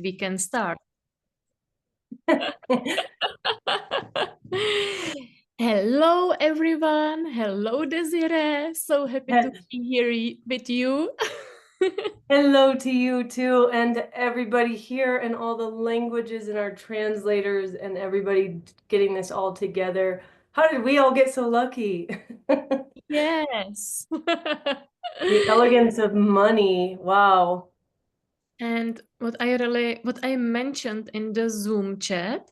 we can start. Hello, everyone. Hello, Desiree. So happy to be here with you. Hello to you too, and everybody here, and all the languages and our translators, and everybody getting this all together. How did we all get so lucky? Yes. The elegance of money. Wow. And what I mentioned in the Zoom chat,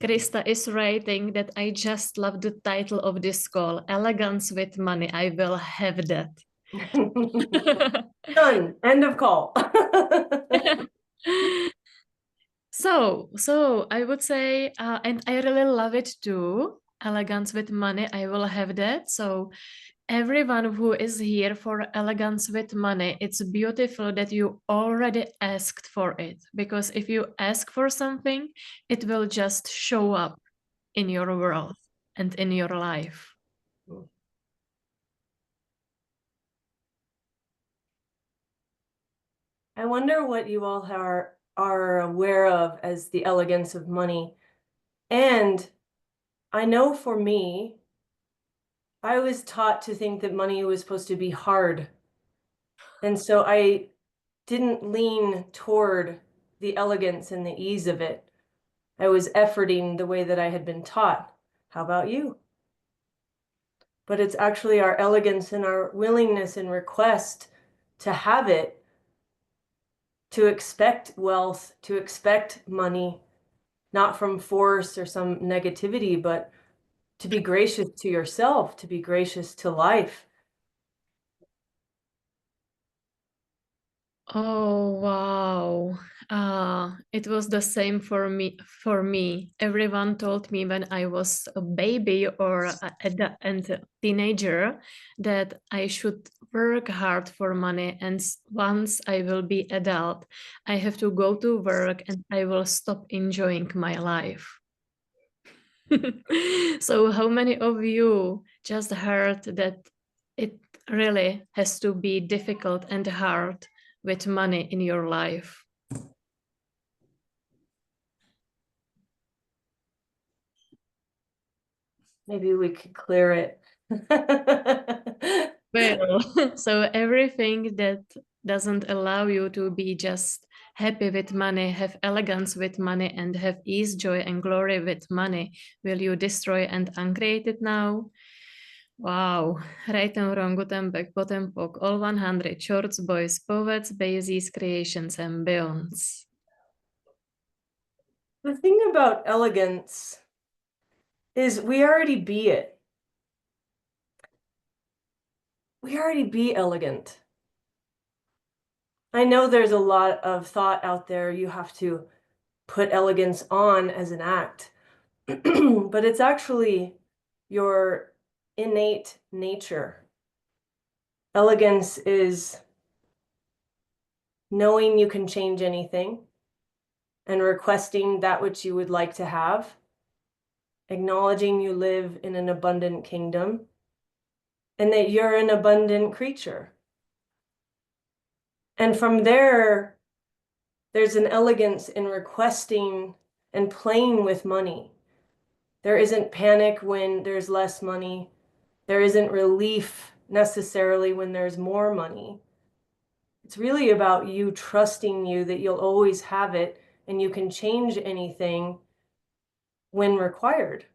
Krista is writing that I just love the title of this call, Elegance with Money. I will have that. Done. End of call. So I would say, and I really love it too. Elegance with Money. I will have that. So everyone who is here for Elegance with Money, it's beautiful that you already asked for it, because if you ask for something, it will just show up in your world and in your life. I wonder what you all are aware of as the elegance of money. And I know for me, I was taught to think that money was supposed to be hard. And so I didn't lean toward the elegance and the ease of it. I was efforting the way that I had been taught. How about you? But it's actually our elegance and our willingness and request to have it, to expect wealth, to expect money, not from force or some negativity, but to be gracious to yourself, to be gracious to life. Oh, wow. It was the same for me. Everyone told me when I was a baby or a teenager that I should work hard for money, and once I will be adult, I have to go to work and I will stop enjoying my life. So how many of you just heard that it really has to be difficult and hard with money in your life? Maybe we could clear it. Well, so everything that doesn't allow you to be just happy with money, have elegance with money, and have ease, joy, and glory with money, will you destroy and uncreate it now? Wow, right and wrong, guten Tag, potem pok, all 100, shorts, boys, poets, bases, creations, and beyonds. The thing about elegance is we already be it. We already be elegant. I know there's a lot of thought out there. You have to put elegance on as an act, but it's actually your innate nature. Elegance is knowing you can change anything and requesting that which you would like to have, acknowledging you live in an abundant kingdom and that you're an abundant creature. And from there, there's an elegance in requesting and playing with money. There isn't panic when there's less money. There isn't relief necessarily when there's more money. It's really about you trusting you that you'll always have it and you can change anything when required.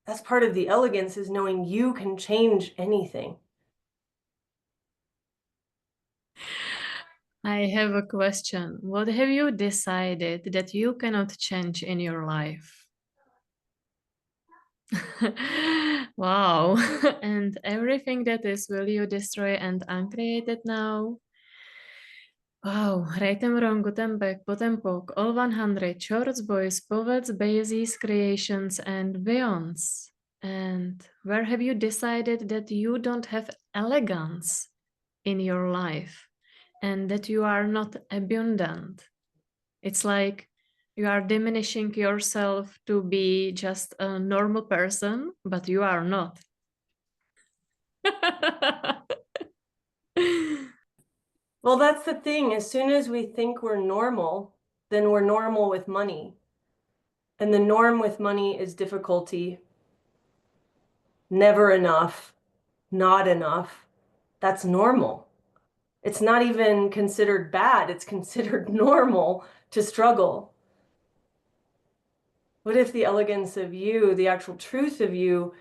That's part of the elegance, is knowing you can change anything. I have a question. What have you decided that you cannot change in your life? Wow. And everything that is, will you destroy and uncreate it now? Wow, right and wrong, guten Tag, potem pok, all 100, shorts, boys, poets, bases, creations, and beyonds. And where have you decided that you don't have elegance in your life and that you are not abundant? It's like you are diminishing yourself to be just a normal person, but you are not. Well, that's the thing. As soon as we think we're normal, then we're normal with money. And the norm with money is difficulty, never enough, not enough. That's normal. It's not even considered bad, it's considered normal to struggle. What if the elegance of you, the actual truth of you,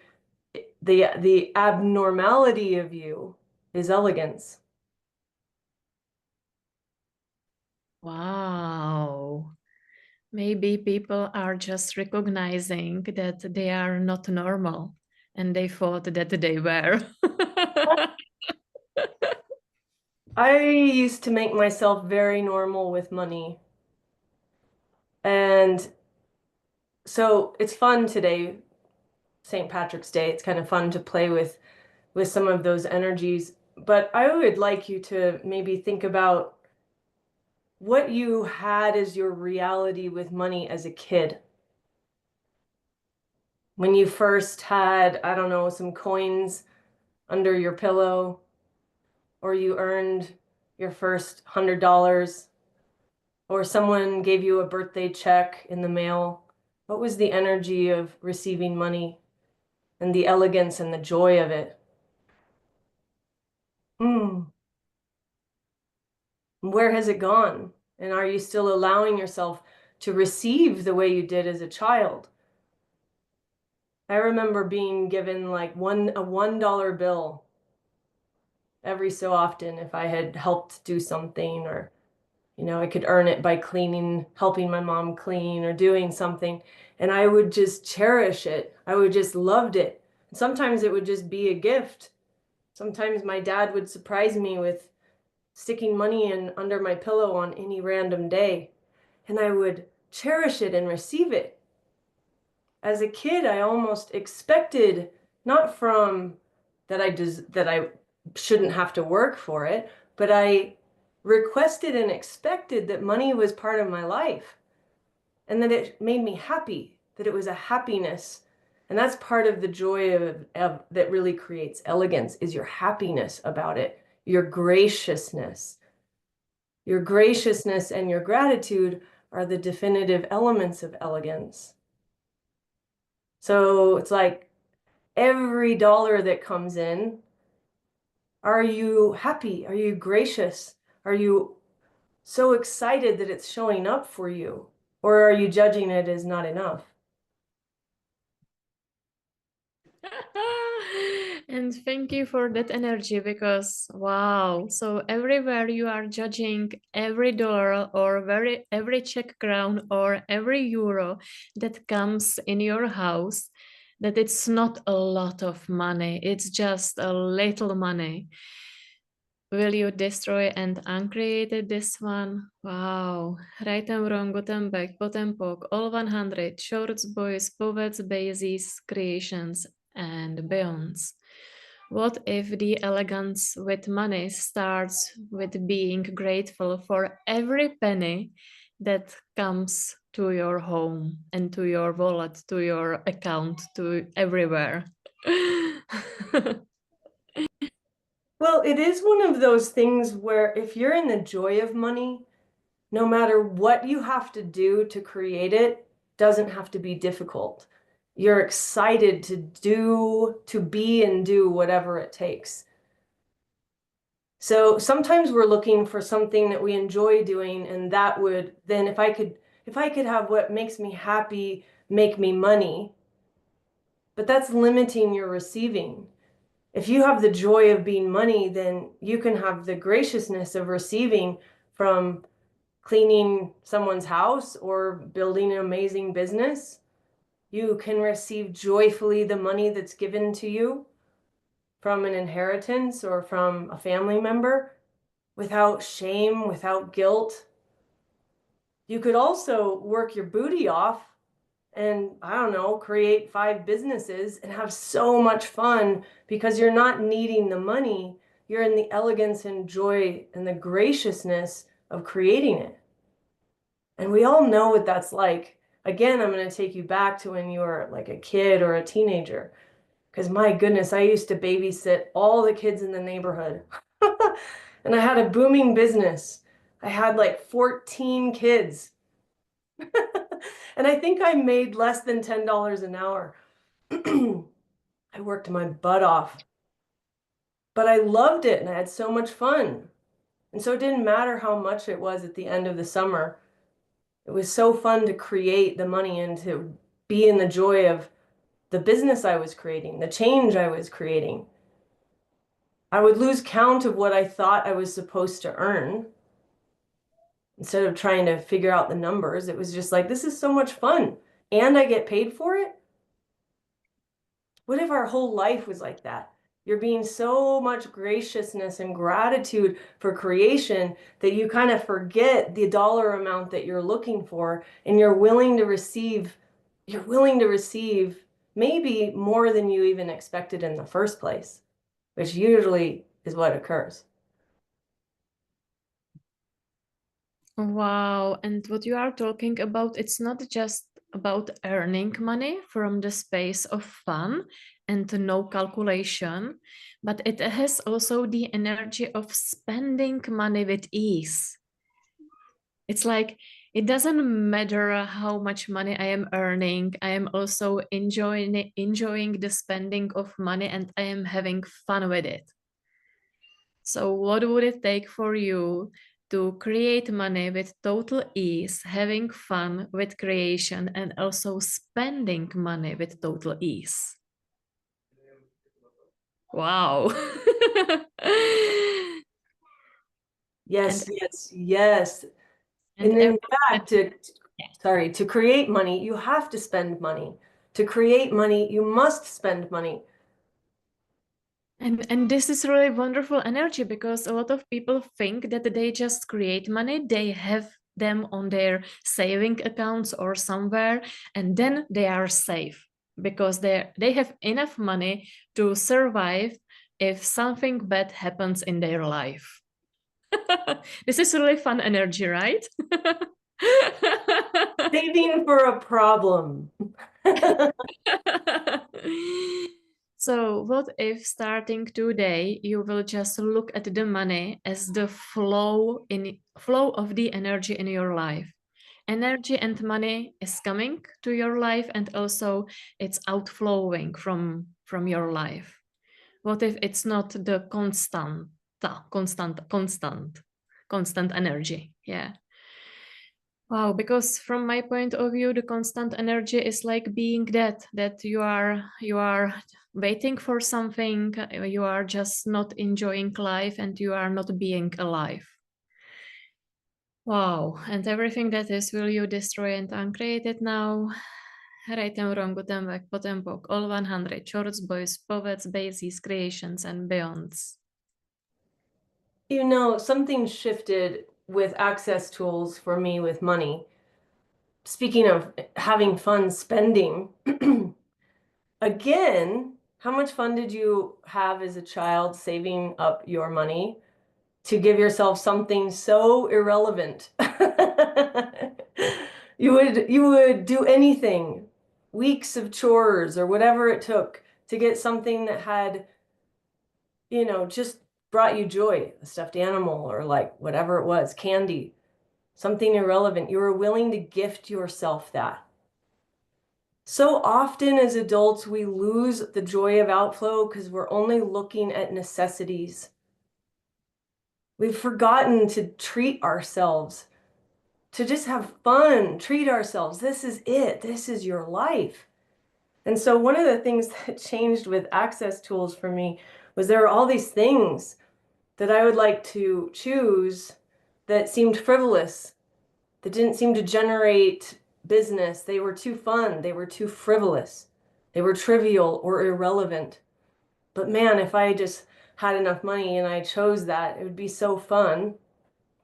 the abnormality of you is elegance? Wow. Maybe people are just recognizing that they are not normal and they thought that they were. I used to make myself very normal with money. And so it's fun today, St. Patrick's Day. It's kind of fun to play with some of those energies. But I would like you to maybe think about what you had as your reality with money as a kid. When you first had, I don't know, some coins under your pillow, or you earned your first $100, or someone gave you a birthday check in the mail. What was the energy of receiving money and the elegance and the joy of it? Hmm. Where has it gone? And are you still allowing yourself to receive the way you did as a child? I remember being given like a $1 bill every so often if I had helped do something, or I could earn it by cleaning, helping my mom clean or doing something, and I would just cherish it. I would just loved it. Sometimes it would just be a gift. Sometimes my dad would surprise me with sticking money in under my pillow on any random day, and I would cherish it and receive it. As a kid, I almost expected, not from that I shouldn't have to work for it, but I requested and expected that money was part of my life and that it made me happy, that it was a happiness. And that's part of the joy of that really creates elegance, is your happiness about it, your graciousness. Your graciousness and your gratitude are the definitive elements of elegance. So it's like every dollar that comes in, are you happy? Are you gracious? Are you so excited that it's showing up for you? Or are you judging it as not enough? And thank you for that energy because wow, so everywhere you are judging every dollar or every Czech crown or every euro that comes in your house, that it's not a lot of money, it's just a little money. Will you destroy and uncreate this one? Wow. Right and wrong, good and back, pot and poke, all 100, shorts, boys, poets, bases, creations, and beyonds. What if the elegance with money starts with being grateful for every penny that comes to your home and to your wallet, to your account, to everywhere? Well, it is one of those things where if you're in the joy of money, no matter what you have to do to create it, doesn't have to be difficult. You're excited to be and do whatever it takes. So sometimes we're looking for something that we enjoy doing, and that would then, if I could have what makes me happy make me money, but that's limiting your receiving. If you have the joy of being money, then you can have the graciousness of receiving from cleaning someone's house or building an amazing business. You can receive joyfully the money that's given to you from an inheritance or from a family member without shame, without guilt. You could also work your booty off and, I don't know, create 5 businesses and have so much fun because you're not needing the money. You're in the elegance and joy and the graciousness of creating it. And we all know what that's like. Again, I'm going to take you back to when you were like a kid or a teenager. Because my goodness, I used to babysit all the kids in the neighborhood. And I had a booming business. I had like 14 kids And I think I made less than $10 an hour. I worked my butt off, but I loved it and I had so much fun. And so it didn't matter how much it was at the end of the summer. It was so fun to create the money and to be in the joy of the business I was creating, the change I was creating. I would lose count of what I thought I was supposed to earn. Instead of trying to figure out the numbers, it was just like, this is so much fun. And I get paid for it. What if our whole life was like that? You're being so much graciousness and gratitude for creation that you kind of forget the dollar amount that you're looking for, and you're willing to receive maybe more than you even expected in the first place, which usually is what occurs. Wow. And what you are talking about, it's not just about earning money from the space of fun and no calculation, but it has also the energy of spending money with ease. It's like it doesn't matter how much money I am earning. I am also enjoying the spending of money and I am having fun with it. So, what would it take for you to create money with total ease, having fun with creation, and also spending money with total ease? Wow. and Yes, yes, yes. and And in everything that fact, to create money, you have to spend money. To create money, you must spend money. and this is really wonderful energy because a lot of people think that they just create money, they have them on their saving accounts or somewhere, and then they are safe because they have enough money to survive if something bad happens in their life. This is really fun energy, right? Saving for a problem. So, what if starting today you will just look at the money as the flow of the energy in your life? Energy and money is coming to your life and also it's outflowing from your life. What if it's not the constant energy? Yeah. Wow, because from my point of view, the constant energy is like being that you are waiting for something, you are just not enjoying life and you are not being alive. Wow, and everything that is will you destroy and uncreate it now? Rejtem, Rangutem, Vek, Potempok, all 100 shorts, boys, poets, bases, creations, and beyonds. You know, something shifted with access tools for me with money. Speaking of having fun spending, again, how much fun did you have as a child saving up your money to give yourself something so irrelevant? You would do anything, weeks of chores or whatever it took to get something that had, just brought you joy, a stuffed animal or like whatever it was, candy, something irrelevant. You were willing to gift yourself that. So often as adults, we lose the joy of outflow because we're only looking at necessities. We've forgotten to treat ourselves, to just have fun, treat ourselves. This is it. This is your life. And so one of the things that changed with access tools for me was there were all these things that I would like to choose that seemed frivolous, that didn't seem to generate business. They were too fun. They were too frivolous. They were trivial or irrelevant. But man, if I just had enough money and I chose that, it would be so fun.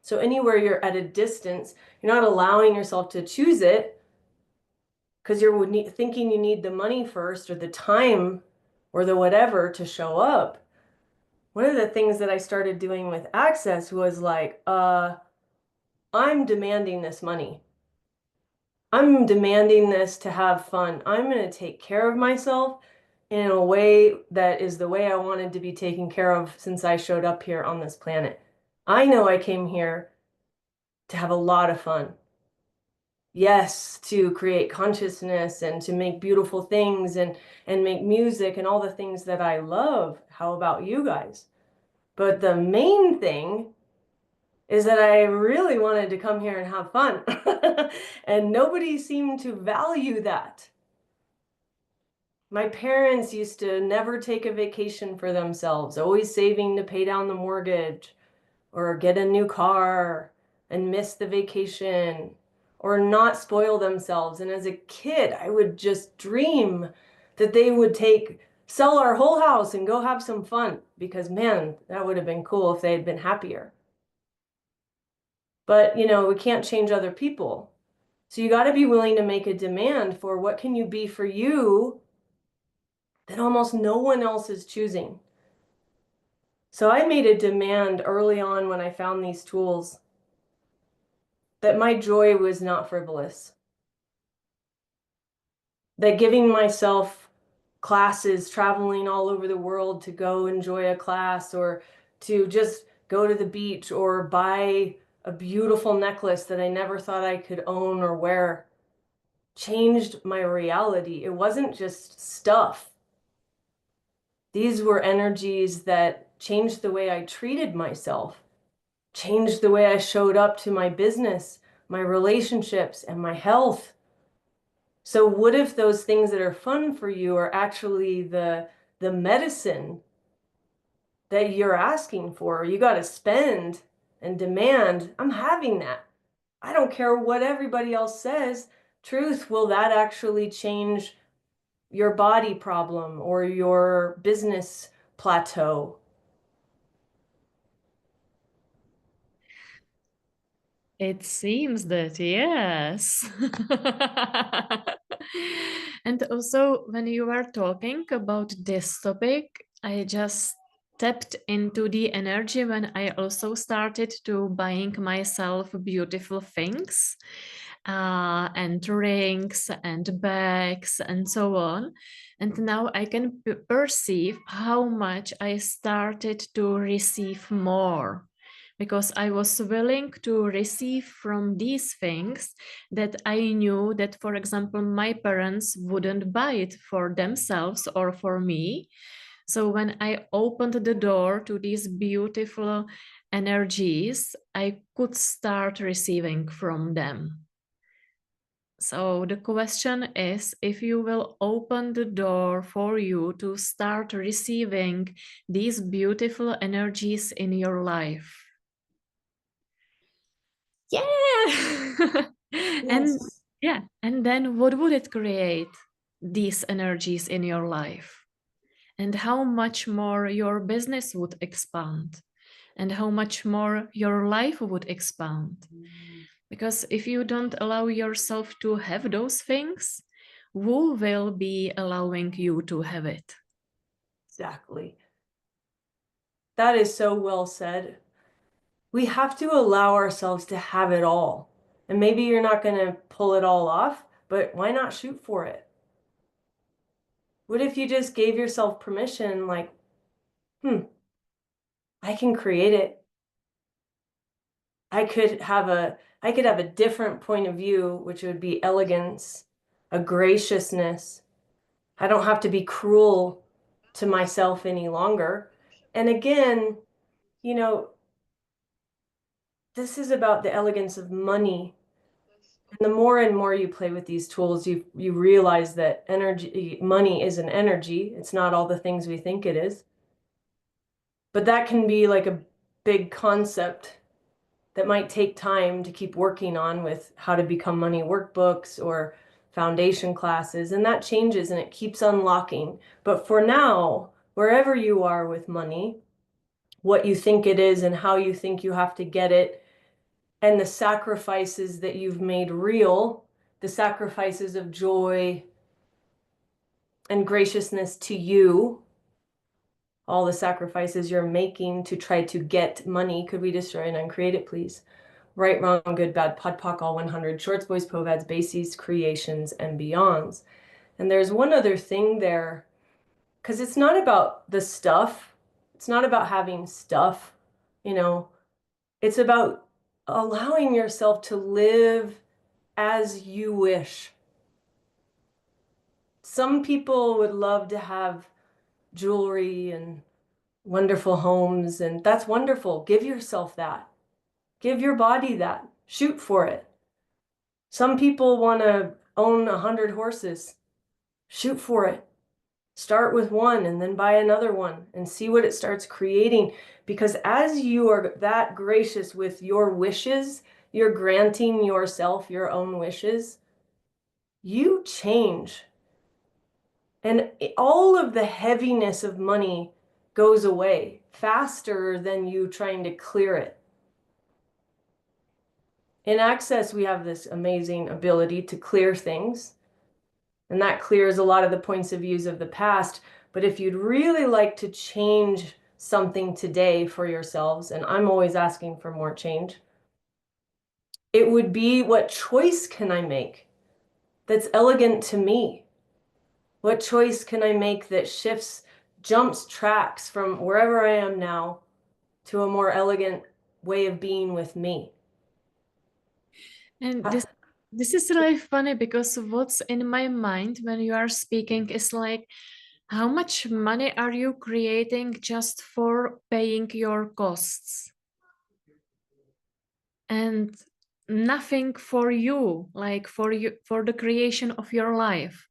So anywhere you're at a distance, you're not allowing yourself to choose it because you're thinking you need the money first or the time or the whatever to show up. One of the things that I started doing with Access was like, I'm demanding this money. I'm demanding this to have fun. I'm going to take care of myself in a way that is the way I wanted to be taken care of since I showed up here on this planet. I know I came here to have a lot of fun. yes, to create consciousness and to make beautiful things and make music and all the things that I love. How about you guys? But the main thing is that I really wanted to come here and have fun. And nobody seemed to value that. My parents used to never take a vacation for themselves, always saving to pay down the mortgage or get a new car and miss the vacation or not spoil themselves. And as a kid, I would just dream that they would sell our whole house and go have some fun because, man, that would have been cool if they had been happier. But, we can't change other people. So you got to be willing to make a demand for what can you be for you that almost no one else is choosing. So I made a demand early on when I found these tools that my joy was not frivolous, that giving myself classes, traveling all over the world to go enjoy a class or to just go to the beach or buy a beautiful necklace that I never thought I could own or wear changed my reality. It wasn't just stuff. These were energies that changed the way I treated myself, changed the way I showed up to my business, my relationships, and my health. So what if those things that are fun for you are actually the medicine that you're asking for? You got to spend and demand, I'm having that. I don't care what everybody else says. Truth, will that actually change your body problem or your business plateau? It seems that yes. And also, when you were talking about this topic, I just tapped into the energy when I also started to buying myself beautiful things, and rings and bags and so on. And now I can perceive how much I started to receive more because I was willing to receive from these things that I knew that, for example, my parents wouldn't buy it for themselves or for me. So when I opened the door to these beautiful energies, I could start receiving from them. So the question is if you will open the door for you to start receiving these beautiful energies in your life. Yeah. And Yes, yeah, and then what would it create, these energies in your life? And how much more your business would expand, and how much more your life would expand. Because if you don't allow yourself to have those things, who will be allowing you to have it? exactly. That is so well said. We have to allow ourselves to have it all. And maybe you're not going to pull it all off, but why not shoot for it? What if you just gave yourself permission, like, I can create it. I could have a different point of view, which would be elegance, a graciousness. I don't have to be cruel to myself any longer. And again, you know, this is about the elegance of money. And the more and more you play with these tools, you realize that money is an energy. It's not all the things we think it is. But that can be like a big concept that might take time to keep working on with how to become money workbooks or foundation classes. And that changes and it keeps unlocking. But for now, wherever you are with money, what you think it is and how you think you have to get it, and the sacrifices that you've made real, the sacrifices of joy and graciousness to you, all the sacrifices you're making to try to get money. Could we destroy and uncreate it, please? Right, wrong, good, bad, pod, poc, all 100, shorts, boys, povads, bases, creations, and beyonds. And there's one other thing there, because it's not about the stuff. It's not about having stuff, you know. It's about allowing yourself to live as you wish. Some people would love to have jewelry and wonderful homes, and that's wonderful. Give yourself that. Give your body that. Shoot for it. Some people want to own 100 horses. Shoot for it. Start with one and then buy another one and see what it starts creating. Because as you are that gracious with your wishes, you're granting yourself your own wishes, you change. And all of the heaviness of money goes away faster than you trying to clear it. In Access, we have this amazing ability to clear things, and that clears a lot of the points of views of the past. But if you'd really like to change something today for yourselves, and I'm always asking for more change, it would be, what choice can I make that's elegant to me? What choice can I make that shifts, jumps tracks from wherever I am now to a more elegant way of being with me? And this is really funny because what's in my mind when you are speaking is like, how much money are you creating just for paying your costs? And nothing for you, like for you, for the creation of your life.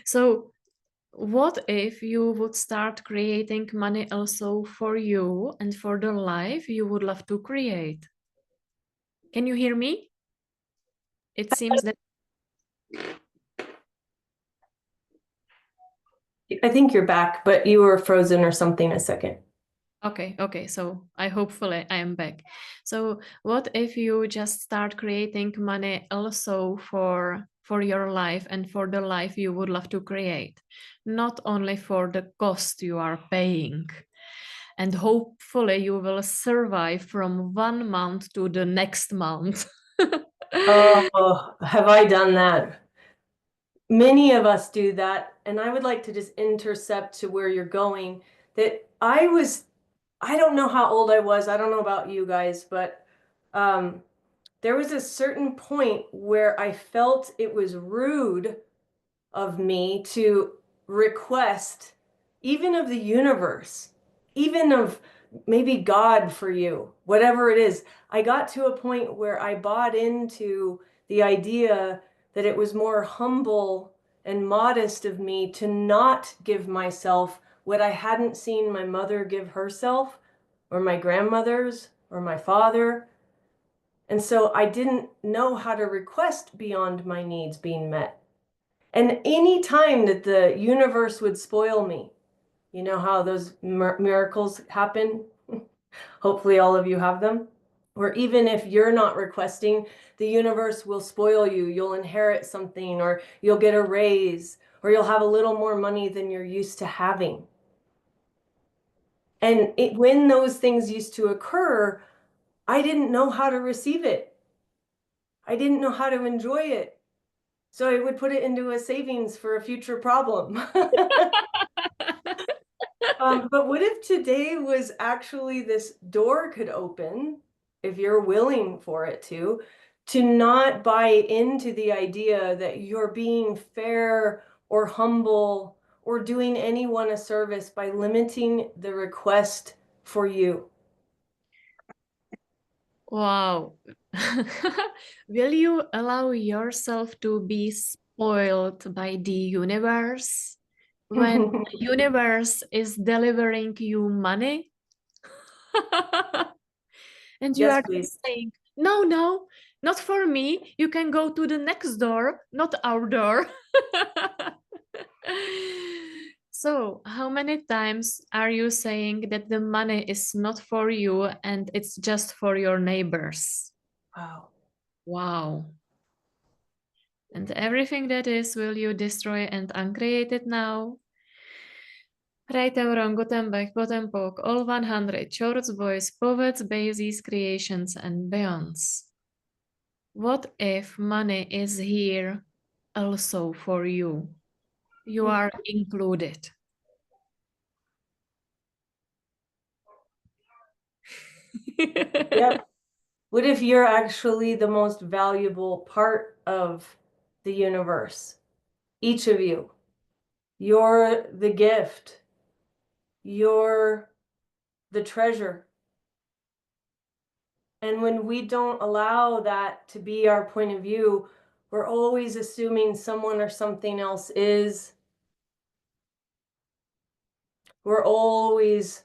So what if you would start creating money also for you and for the life you would love to create? Can you hear me? It seems that I think you're back, but you were frozen or something a second. okay. So I hopefully I am back. So what if you just start creating money also for your life and for the life you would love to create, not only for the cost you are paying? And hopefully you will survive from 1 month to the next month. Oh, have I done that? Many of us do that. And I would like to just intercept to where you're going. That I don't know how old I was. I don't know about you guys, but um, there was a certain point where I felt it was rude of me to request, even of the universe, even of maybe God for you, whatever it is. I got to a point where I bought into the idea that it was more humble and modest of me to not give myself what I hadn't seen my mother give herself, or my grandmothers, or my father. And so I didn't know how to request beyond my needs being met. And any time that the universe would spoil me, you know how those miracles happen? Hopefully, all of you have them. Or even if you're not requesting, the universe will spoil you. You'll inherit something, or you'll get a raise, or you'll have a little more money than you're used to having. And when those things used to occur, I didn't know how to receive it. I didn't know how to enjoy it. So I would put it into a savings for a future problem. But what if today was actually this door could open, if you're willing for it to not buy into the idea that you're being fair or humble or doing anyone a service by limiting the request for you? Wow. Will you allow yourself to be spoiled by the universe when the universe is delivering you money? And you Yes, are please. just saying, no, no, not for me. You can go to the next door, not our door. So, how many times are you saying that the money is not for you and it's just for your neighbors? Wow. Wow. And everything that is, will you destroy and uncreate it now? Right and wrong, good and back, bottom poke, all 100, shorts, boys, poets, bases, creations, and beyonds. What if money is here also for you? You are included. Yep. What if you're actually the most valuable part of the universe? Each of you. You're the gift. You're the treasure. And when we don't allow that to be our point of view, we're always assuming someone or something else is. We're always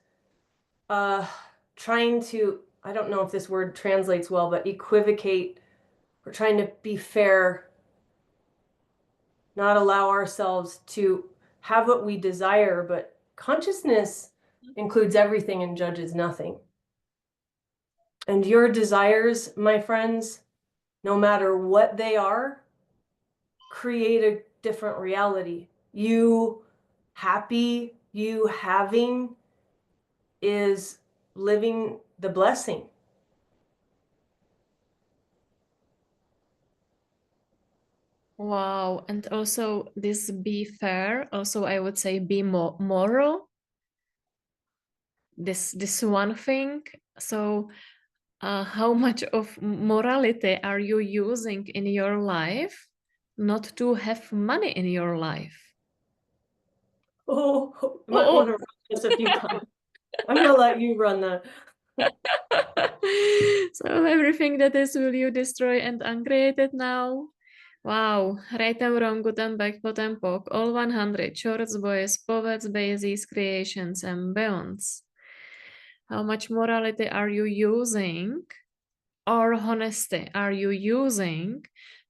trying to, I don't know if this word translates well, but equivocate. We're trying to be fair, not allow ourselves to have what we desire, but consciousness includes everything and judges nothing. And your desires, my friends, no matter what they are, create a different reality. You happy, you having is living the blessing. Wow. And also this be fair, also I would say be moral. This one thing. So how much of morality are you using in your life not to have money in your life? Oh, you might want Oh, to run this a few times. I'm gonna let you run that. so everything that is will you destroy and uncreate it now? Wow, right and wrong, good and bad, pot and pock, all 100, shorts, boys, poets, bases, creations, and beyonds. How much morality are you using, or honesty are you using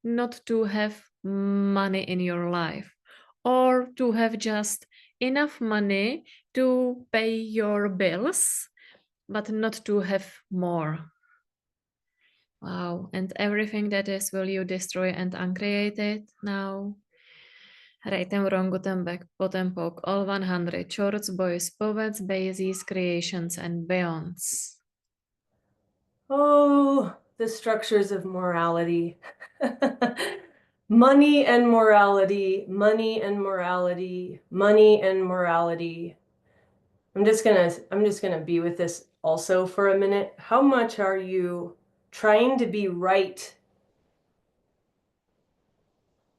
not to have money in your life, or to have just enough money to pay your bills, but not to have more? Wow. And everything that is will you destroy and uncreate it now? Right and wrong, good and bad, pot and pock, all 100, shorts, boys, poets, bases, creations, and beyonds. Oh, the structures of morality. Money and morality, money and morality, money and morality. I'm just gonna be with this also for a minute. How much are you trying to be right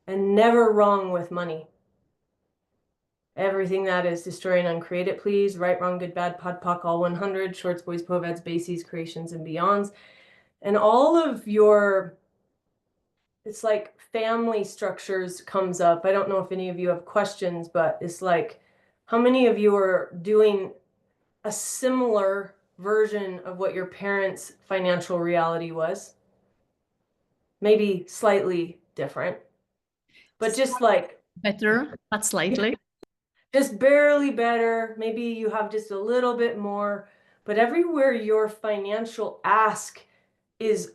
and never wrong with money? Everything that is destroy and uncreate it, please. Right, wrong, good, bad, pod, poc, all 100, shorts, boys, poveds, bases, creations, and beyonds. And all of your, it's like family structures comes up. I don't know if any of you have questions, but it's like, how many of you are doing a similar version of what your parents' financial reality was? Maybe slightly different, but just like Better, but slightly. just barely better. Maybe you have just a little bit more, but everywhere your financial ask is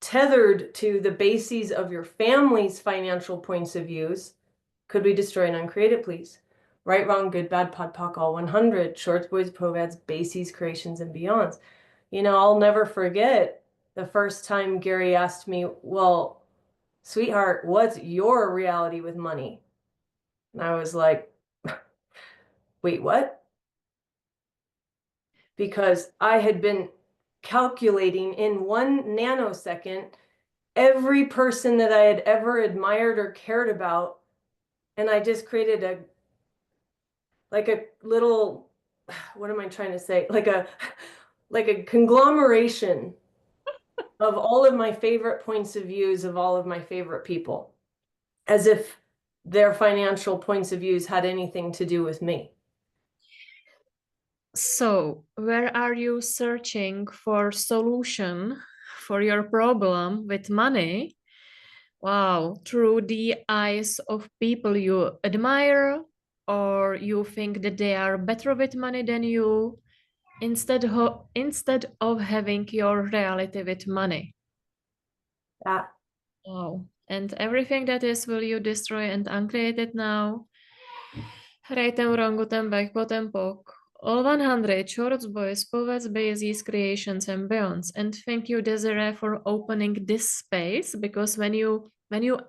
tethered to the bases of your family's financial points of views, could we destroy and uncreate it, please? Right, wrong, good, bad, pod, poc, all 100, shorts, boys, poveds, bases, creations, and beyonds. You know, I'll never forget the first time Gary asked me, well, sweetheart, what's your reality with money? And I was like, wait, what? Because I had been calculating in 1 nanosecond every person that I had ever admired or cared about. And I just created a little, what am I trying to say? Like a conglomeration of all of my favorite points of views of all of my favorite people, as if their financial points of views had anything to do with me. So, where are you searching for solution for your problem with money? Wow, through the eyes of people you admire, or you think that they are better with money than you, instead of having your reality with money. That Wow. And everything that is will you destroy and uncreate it now? Right and wrong, good and bad, pot and pock. All 100, shorts, boys, poets, bases, creations, and beyonds. And thank you, Desiree, for opening this space, because when you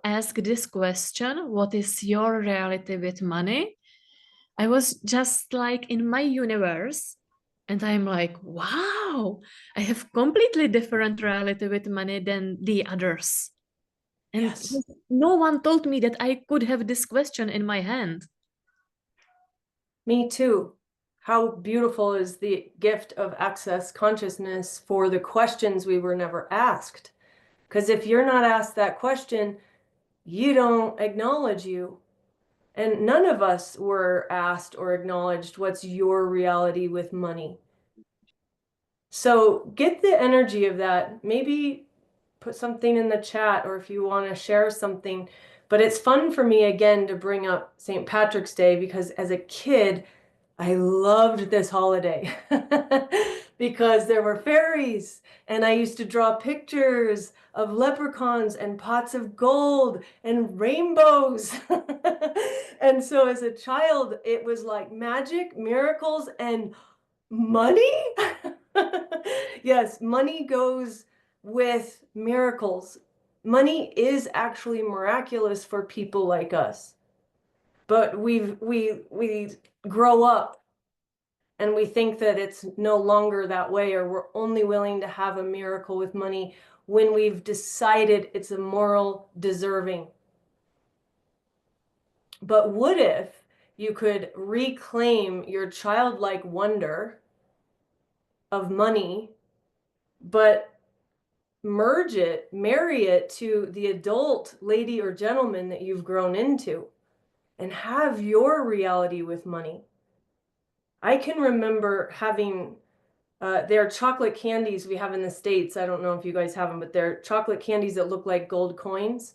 ask this question, what is your reality with money? I was just like in my universe, And I'm like, wow, I have completely different reality with money than the others. And Yes. no one told me that I could have this question in my hand. Me too. How beautiful is the gift of access consciousness for the questions we were never asked. Because if you're not asked that question, you don't acknowledge you. And none of us were asked or acknowledged what's your reality with money. So get the energy of that. Maybe put something in the chat or if you want to share something. But it's fun for me again to bring up St. Patrick's Day because as a kid, I loved this holiday because there were fairies and I used to draw pictures of leprechauns and pots of gold and rainbows. And so as a child, it was like magic, miracles, and money. Yes, money goes with miracles. Money is actually miraculous for people like us. But we grow up and we think that it's no longer that way, or we're only willing to have a miracle with money when we've decided it's a moral deserving. But what if you could reclaim your childlike wonder of money, but marry it to the adult lady or gentleman that you've grown into and have your reality with money? I can remember having they're chocolate candies we have in the States. I don't know if you guys have them, but they're chocolate candies that look like gold coins.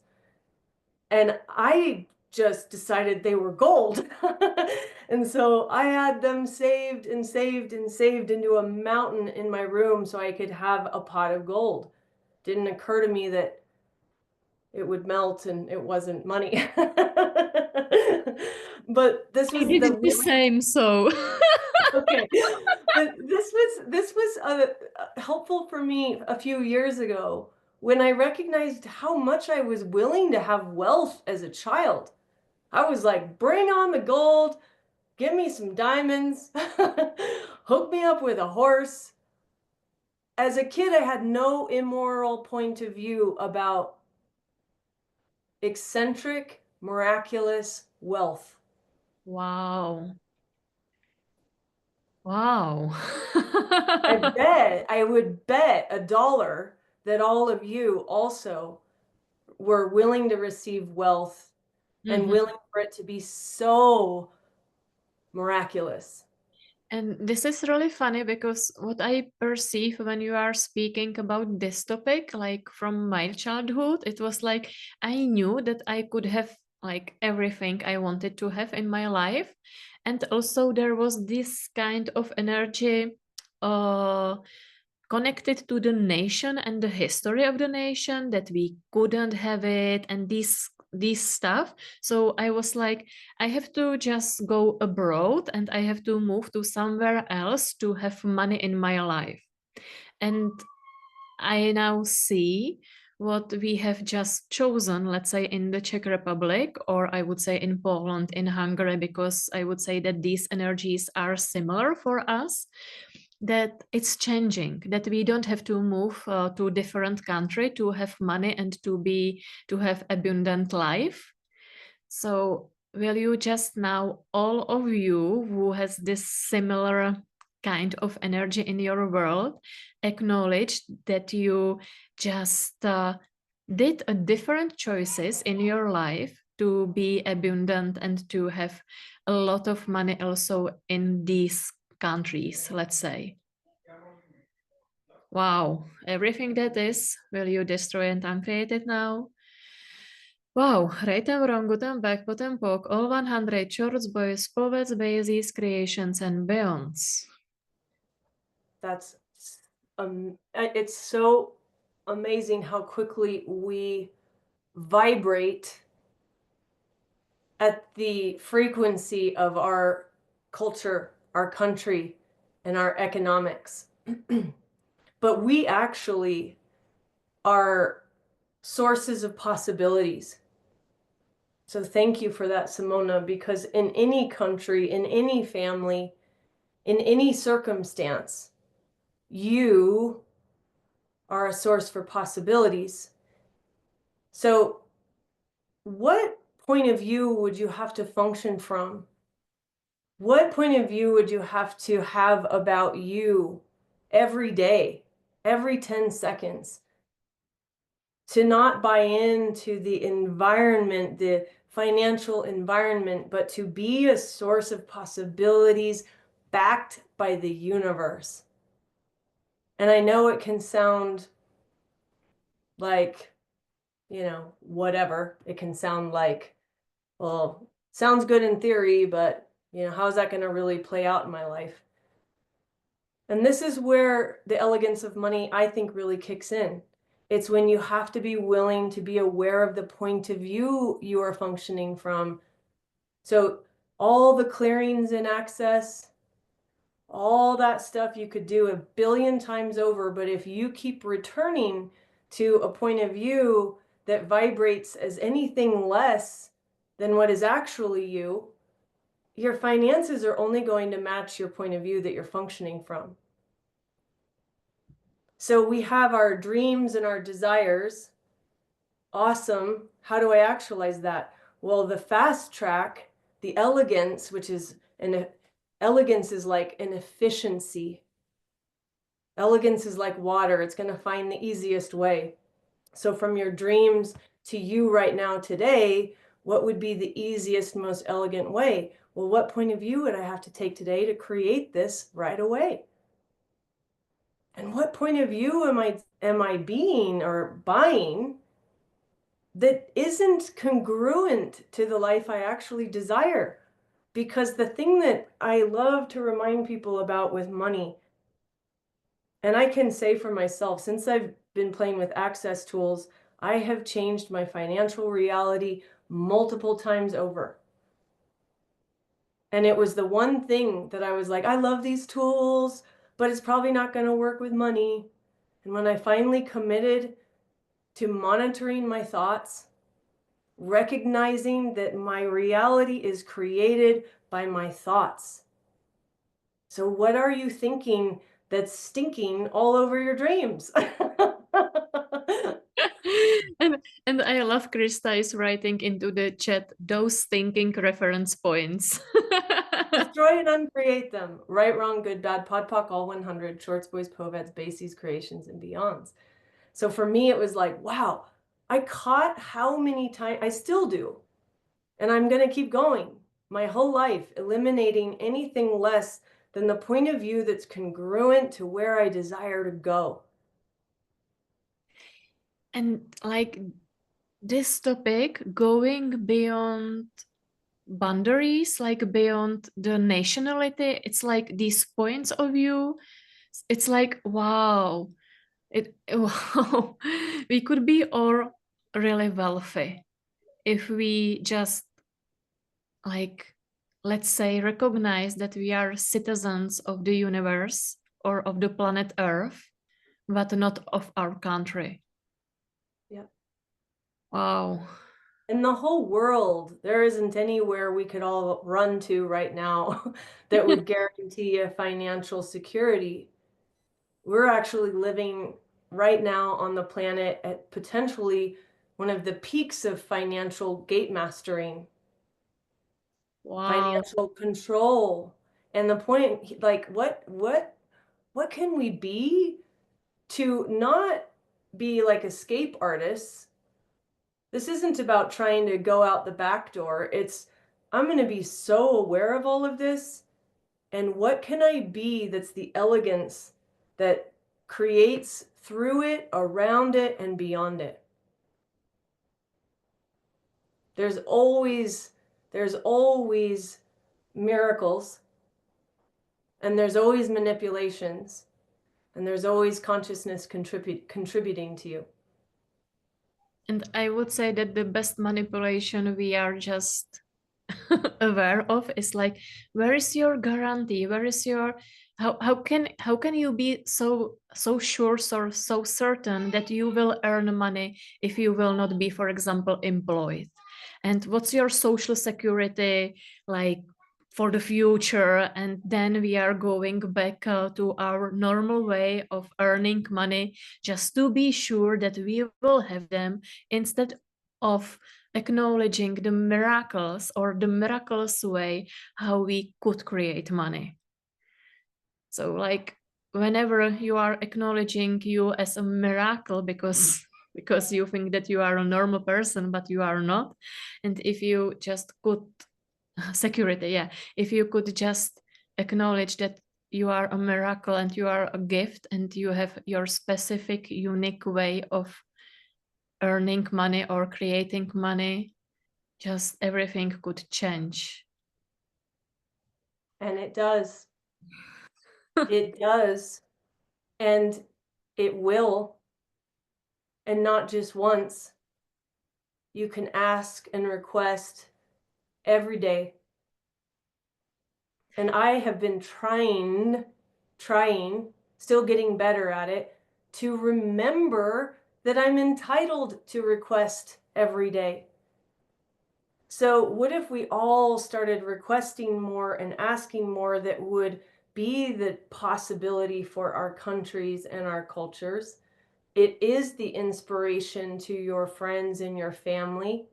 And I just decided they were gold. And so I had them saved and saved and saved into a mountain in my room so I could have a pot of gold. Didn't occur to me that it would melt and it wasn't money. But this I was did the the really same, so okay. But this was helpful for me a few years ago when I recognized how much I was willing to have wealth as a child. I was like, bring on the gold, give me some diamonds, hook me up with a horse. As a kid, I had no immoral point of view about eccentric, miraculous wealth. wow. Wow. I would bet $1 that all of you also were willing to receive wealth and Mhm. willing for it to be so miraculous. And this is really funny because what I perceive when you are speaking about this topic, like from my childhood, it was like I knew that I could have like everything I wanted to have in my life. And also there was this kind of energy uh connected to the nation and the history of the nation that we couldn't have it and this stuff. So I was like, I have to just go abroad and I have to move to somewhere else to have money in my life. And I now see what we have just chosen, let's say in the Czech Republic, or I would say in Poland, in Hungary, because I would say that these energies are similar for us, that it's changing, that we don't have to move to different country to have money and to have abundant life. So will you just now, all of you who has this similar kind of energy in your world, acknowledge that you just did a different choices in your life to be abundant and to have a lot of money also in these countries, let's say. Wow, everything that is, will you destroy and uncreate it now? Wow, rejtem, orangutan, backbottom, poke, all 100 shorts, boys, poets, bases, creations, and beyonds. That's it's so amazing how quickly we vibrate at the frequency of our culture, our country, and our economics. But we actually are sources of possibilities. So thank you for that, Simona, because in any country, in any family, in any circumstance, you are a source for possibilities. So, what point of view would you have to function from? What point of view would you have to have about you every day, every 10 seconds, to not buy into the environment, the financial environment, but to be a source of possibilities backed by the universe? And I know it can sound like, whatever. It can sound like, well, sounds good in theory, but, how's that going to really play out in my life? And this is where the elegance of money, I think, really kicks in. It's when you have to be willing to be aware of the point of view you are functioning from. So, all the clearings in access, all that stuff you could do a billion times over, but if you keep returning to a point of view that vibrates as anything less than what is actually you, your finances are only going to match your point of view that you're functioning from. So we have our dreams and our desires. Awesome. How do I actualize that? Well, the fast track, the elegance, which is elegance is like an efficiency. Elegance is like water. It's going to find the easiest way. So from your dreams to you right now today, what would be the easiest, most elegant way? Well, what point of view would I have to take today to create this right away? And what point of view am I being or buying that isn't congruent to the life I actually desire? Because the thing that I love to remind people about with money, and I can say for myself, since I've been playing with access tools, I have changed my financial reality multiple times over. And it was the one thing that I was like, I love these tools, but it's probably not going to work with money. And when I finally committed to monitoring my thoughts, recognizing that my reality is created by my thoughts. So, what are you thinking that's stinking all over your dreams? and I love Krista is writing into the chat those thinking reference points. Destroy and uncreate them. Right, wrong, good, bad, pod, poc, all 100, shorts, boys, poveds, bases, creations, and beyonds. So for me, it was like, wow, I caught how many times, I still do. And I'm going to keep going my whole life, eliminating anything less than the point of view that's congruent to where I desire to go. And like this topic going beyond boundaries, like beyond the nationality, it's like these points of view. It's like, wow, wow, we could be all really wealthy if we just like, let's say, recognize that we are citizens of the universe or of the planet Earth, but not of our country. Yeah. Wow. In the whole world, there isn't anywhere we could all run to right now that would guarantee a financial security. We're actually living right now on the planet at potentially one of the peaks of financial gate mastering, Wow. financial control. And the point, like, what can we be to not be like escape artists? This isn't about trying to go out the back door. It's, I'm going to be so aware of all of this. And what can I be that's the elegance that creates through it, around it, and beyond it? There's always, there's always miracles, and there's always manipulations, and there's always consciousness contributing to you. And I would say that the best manipulation we are just aware of is like, where is your guarantee? Where is your how can you be so sure, so certain that you will earn money if you will not be, for example, employed? And what's your social security like? for the future, and then we are going back to our normal way of earning money just to be sure that we will have them, instead of acknowledging the miracles or the miraculous way how we could create money. So like whenever you are acknowledging you as a miracle because because you think that you are a normal person but you are not, and if you just could security, yeah, if you could just acknowledge that you are a miracle and you are a gift and you have your specific unique way of earning money or creating money, just everything could change. And it does. It does. And it will. And not just once. You can ask and request every day. And I have been trying, still getting better at it, to remember that I'm entitled to request every day. So what if we all started requesting more and asking more that would be the possibility for our countries and our cultures? It is the inspiration to your friends and your family.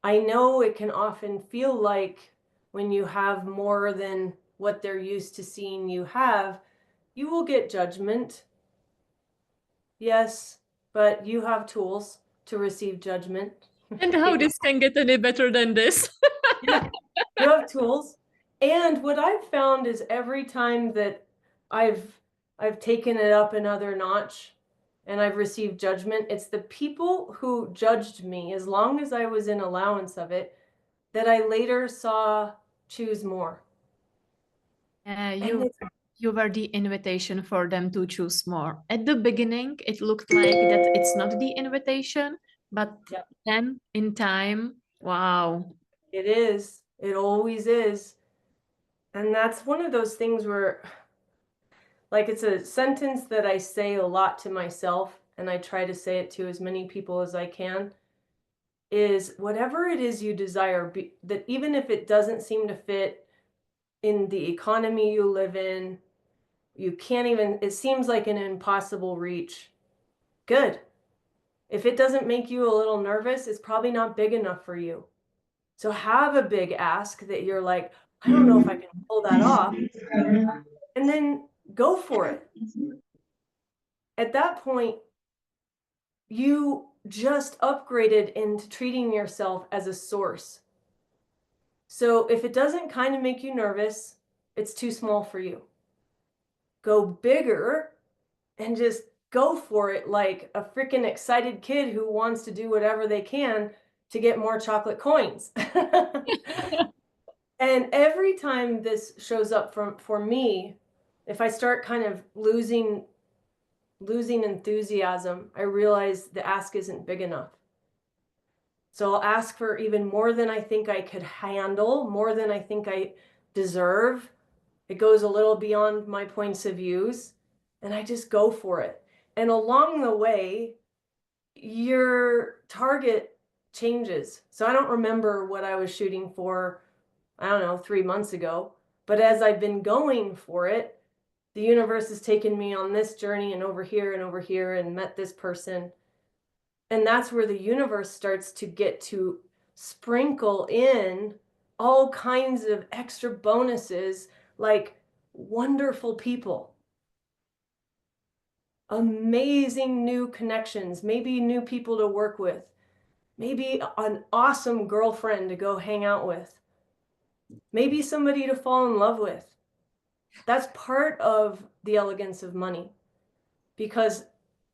I know it can often feel like when you have more than what they're used to seeing you have, you will get judgment. Yes, but you have tools to receive judgment. And how this can get any better than this? Yeah, you have tools. And what I've found is every time that I've I've taken it up another notch and I've received judgment, it's the people who judged me, as long as I was in allowance of it, that I later saw choose more. And it's You were the invitation for them to choose more. At the beginning, it looked like that it's not the invitation, but yeah, then in time, wow. it is. It always is. And that's one of those things where, like, it's a sentence that I say a lot to myself, and I try to say it to as many people as I can, is whatever it is you desire, that even if it doesn't seem to fit in the economy you live in, you can't even, it seems like an impossible reach. Good. If it doesn't make you a little nervous, it's probably not big enough for you. So have a big ask that you're like, I don't know if I can pull that off, and then go for it. At that point, you just upgraded into treating yourself as a source. So if it doesn't kind of make you nervous, it's too small for you. Go bigger and just go for it like a freaking excited kid who wants to do whatever they can to get more chocolate coins. And every time this shows up for me, if I start kind of losing enthusiasm, I realize the ask isn't big enough. So I'll ask for even more than I think I could handle, more than I think I deserve. It goes a little beyond my points of views, and I just go for it. And along the way, your target changes. So I don't remember what I was shooting for, I don't know, 3 months ago. But as I've been going for it, the universe has taken me on this journey and over here and met this person. And that's where the universe starts to get to sprinkle in all kinds of extra bonuses, like wonderful people, amazing new connections, maybe new people to work with, maybe an awesome girlfriend to go hang out with, maybe somebody to fall in love with. That's part of the elegance of money. Because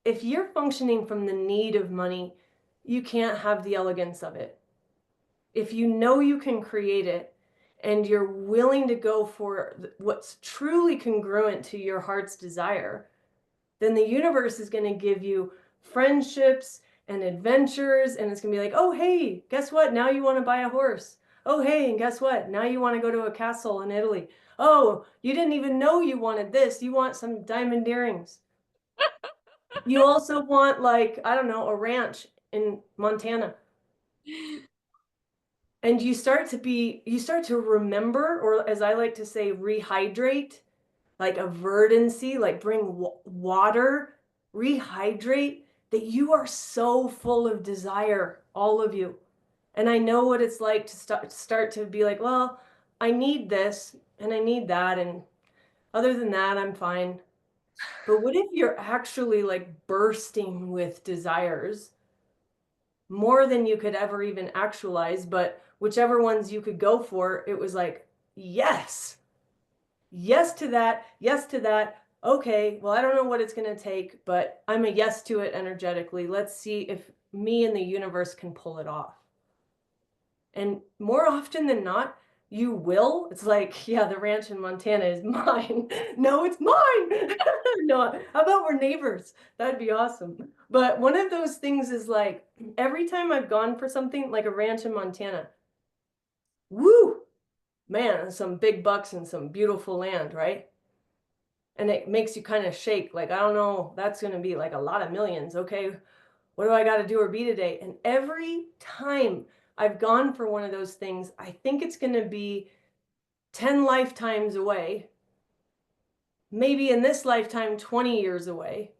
if you're functioning from the need of money, you can't have the elegance of it. If you know you can create it and you're willing to go for what's truly congruent to your heart's desire, then the universe is going to give you friendships and adventures. And it's going to be like, oh, hey, guess what? Now you want to buy a horse. Oh, hey, and guess what? Now you want to go to a castle in Italy. Oh, you didn't even know you wanted this. You want some diamond earrings. You also want, like, I don't know, a ranch in Montana. and you start to remember, or as I like to say, rehydrate, like a verdancy, like bring water, rehydrate, that you are so full of desire, all of you. And I know what it's like to start to be like, well, I need this and I need that, and other than that, I'm fine. But what if you're actually like bursting with desires, more than you could ever even actualize, but whichever ones you could go for, it was like, yes, yes to that, yes to that. Okay, well, I don't know what it's going to take, but I'm a yes to it energetically. Let's see if me and the universe can pull it off. And more often than not, you will. It's like, yeah, the ranch in Montana is mine. No, it's mine. No, how about we're neighbors? That'd be awesome. But one of those things is like every time I've gone for something like a ranch in Montana, woo, man, some big bucks and some beautiful land, right? And it makes you kind of shake. Like, I don't know, that's going to be like a lot of millions. Okay, what do I got to do or be today? And every time I've gone for one of those things, I think it's going to be 10 lifetimes away, maybe in this lifetime, 20 years away.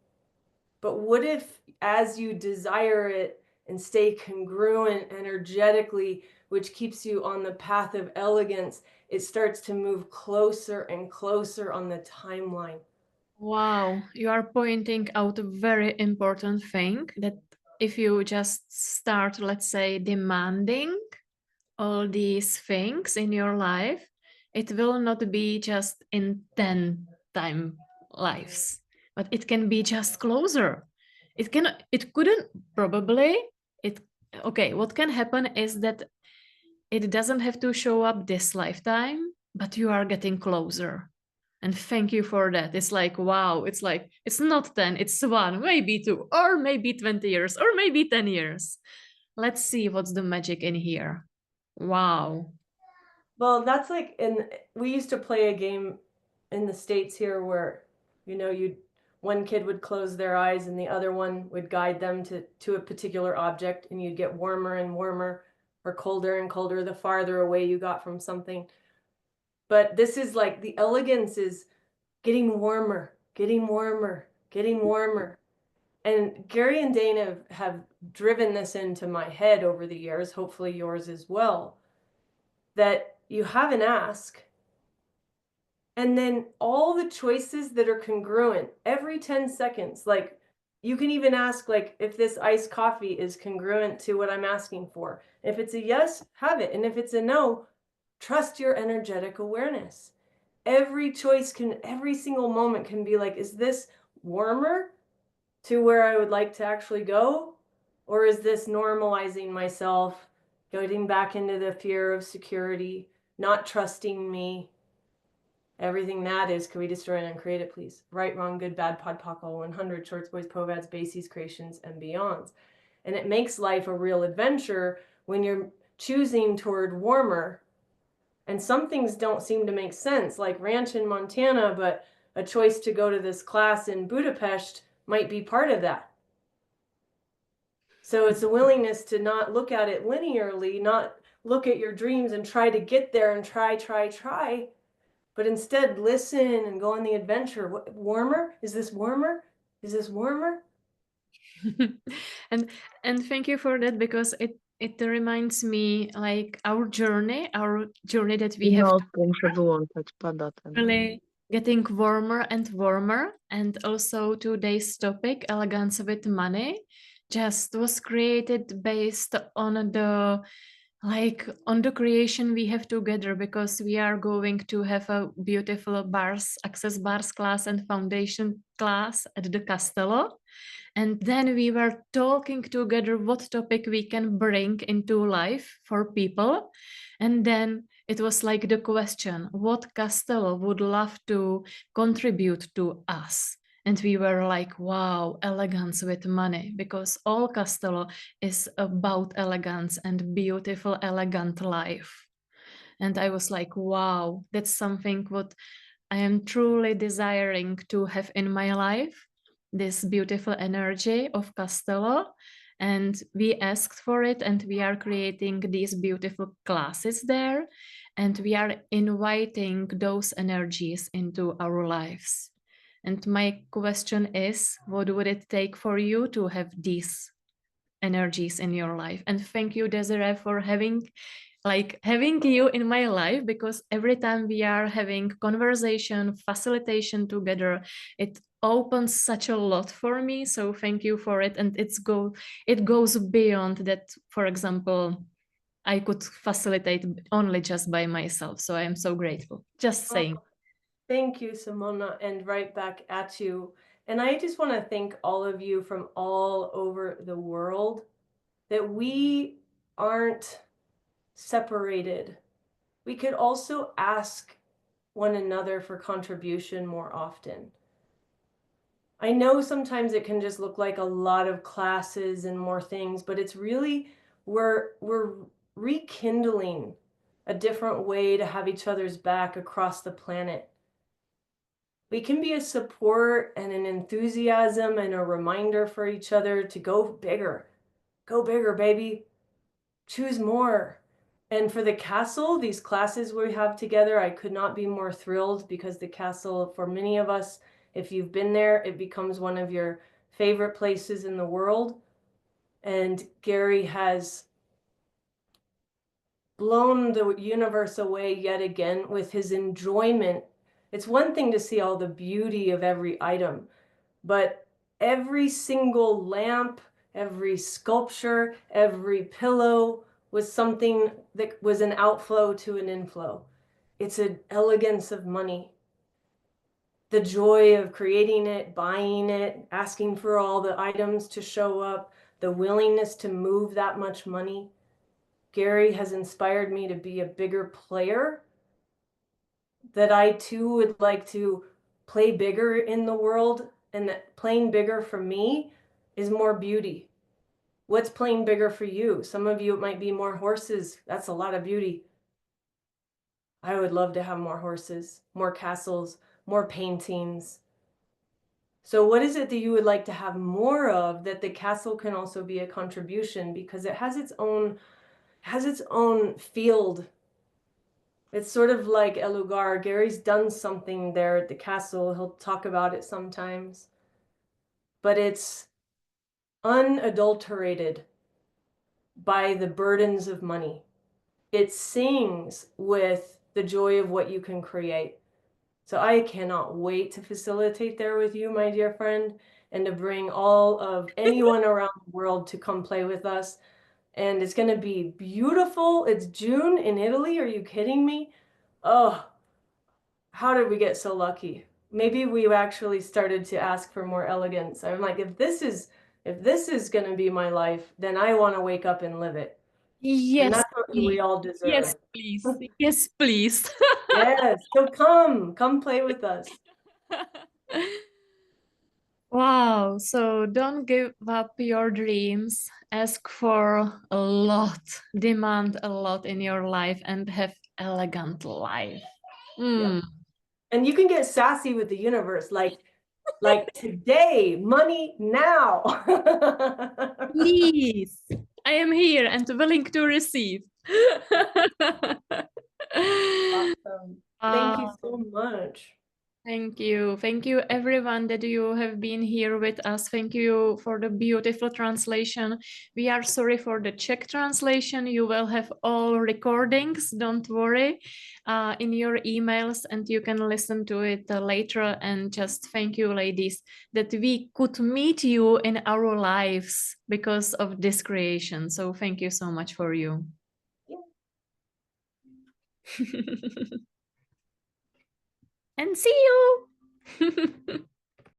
But what if, as you desire it and stay congruent energetically, which keeps you on the path of elegance, it starts to move closer and closer on the timeline? Wow, you are pointing out a very important thing that if you just start, let's say, demanding all these things in your life, it will not be just in 10 time lives, but it can be just closer. It couldn't probably, it, okay, what can happen is that it doesn't have to show up this lifetime, but you are getting closer. And thank you for that. It's like, wow, it's like, it's not 10, it's one, maybe two, or maybe 20 years, or maybe 10 years. Let's see what's the magic in here. Wow. Well, that's like we used to play a game in the States here where, you'd one kid would close their eyes and the other one would guide them to a particular object, and you'd get warmer and warmer or colder and colder the farther away you got from something. But this is like the elegance is getting warmer, getting warmer, getting warmer. And Gary and Dana have driven this into my head over the years, hopefully yours as well, that you have an ask, and then all the choices that are congruent every 10 seconds. Like, you can even ask, like, if this iced coffee is congruent to what I'm asking for. If it's a yes, have it. And if it's a no, trust your energetic awareness. Every choice can, every single moment can be like, is this warmer to where I would like to actually go? Or is this normalizing myself, getting back into the fear of security, not trusting me? Everything that is, can we destroy and uncreate it, please? Right, wrong, good, bad, pod, poc, all 100, shorts, boys, povads, bases, creations, and beyonds. And it makes life a real adventure when you're choosing toward warmer. And some things don't seem to make sense, like ranch in Montana, but a choice to go to this class in Budapest might be part of that. So it's a willingness to not look at it linearly, not look at your dreams and try to get there and try, but instead listen and go on the adventure. What, warmer? Is this warmer? Is this warmer? and and thank you for that, because it reminds me like our journey that we have No, muszę wyłączać, pada ten. really getting warmer and warmer. And also today's topic, elegance with money, just was created based on the creation we have together, because we are going to have a beautiful bars access bars class and foundation class at the Castello. And then we were talking together what topic we can bring into life for people. And then it was like the question, what Castello would love to contribute to us? And we were like, wow, elegance with money, because all Castello is about elegance and beautiful, elegant life. And I was like, wow, that's something what I am truly desiring to have in my life, this beautiful energy of Castello. And we asked for it, and we are creating these beautiful classes there, and we are inviting those energies into our lives. And my question is, what would it take for you to have these energies in your life? And thank you, Desiree, for having you in my life, because every time we are having conversation, facilitation together, it opens such a lot for me. So thank you for it. And it goes beyond that. For example, I could facilitate only just by myself. So I am so grateful. Just saying. Oh, thank you, Simona, and right back at you. And I just want to thank all of you from all over the world that we aren't separated. We could also ask one another for contribution more often. I know sometimes it can just look like a lot of classes and more things, but it's really we're rekindling a different way to have each other's back across the planet. We can be a support and an enthusiasm and a reminder for each other to go bigger. Go bigger, baby. Choose more. And for the castle, these classes we have together, I could not be more thrilled, because the castle, for many of us, if you've been there, it becomes one of your favorite places in the world. And Gary has blown the universe away yet again with his enjoyment. It's one thing to see all the beauty of every item, but every single lamp, every sculpture, every pillow was something that was an outflow to an inflow. It's an elegance of money. The joy of creating it, buying it, asking for all the items to show up, the willingness to move that much money. Gary has inspired me to be a bigger player, that I too would like to play bigger in the world, and that playing bigger for me is more beauty. What's playing bigger for you? Some of you, it might be more horses. That's a lot of beauty. I would love to have more horses, more castles, more paintings. So what is it that you would like to have more of, that the castle can also be a contribution, because it has its own field. It's sort of like El Lugar. Gary's done something there at the castle. He'll talk about it sometimes. But it's unadulterated by the burdens of money. It sings with the joy of what you can create. So I cannot wait to facilitate there with you, my dear friend, and to bring all of anyone around the world to come play with us. And it's going to be beautiful. It's June in Italy. Are you kidding me? Oh, how did we get so lucky? Maybe we actually started to ask for more elegance. I'm like, if this is going to be my life, then I want to wake up and live it. And Yes, that's what we please. all deserve. Yes, please. Yes, please. Yes. So come play with us. Wow, so don't give up your dreams. Ask for a lot, demand a lot in your life, and have elegant life. Yep. And you can get sassy with the universe, like today, money now. Please, I am here and willing to receive. Awesome. Thank you so much. Thank you. Thank you, everyone, that you have been here with us. Thank you for the beautiful translation. We are sorry for the Czech translation. You will have all recordings, don't worry, in your emails, and you can listen to it later. And just thank you, ladies, that we could meet you in our lives because of this creation. So thank you so much for you. Yeah. And see you.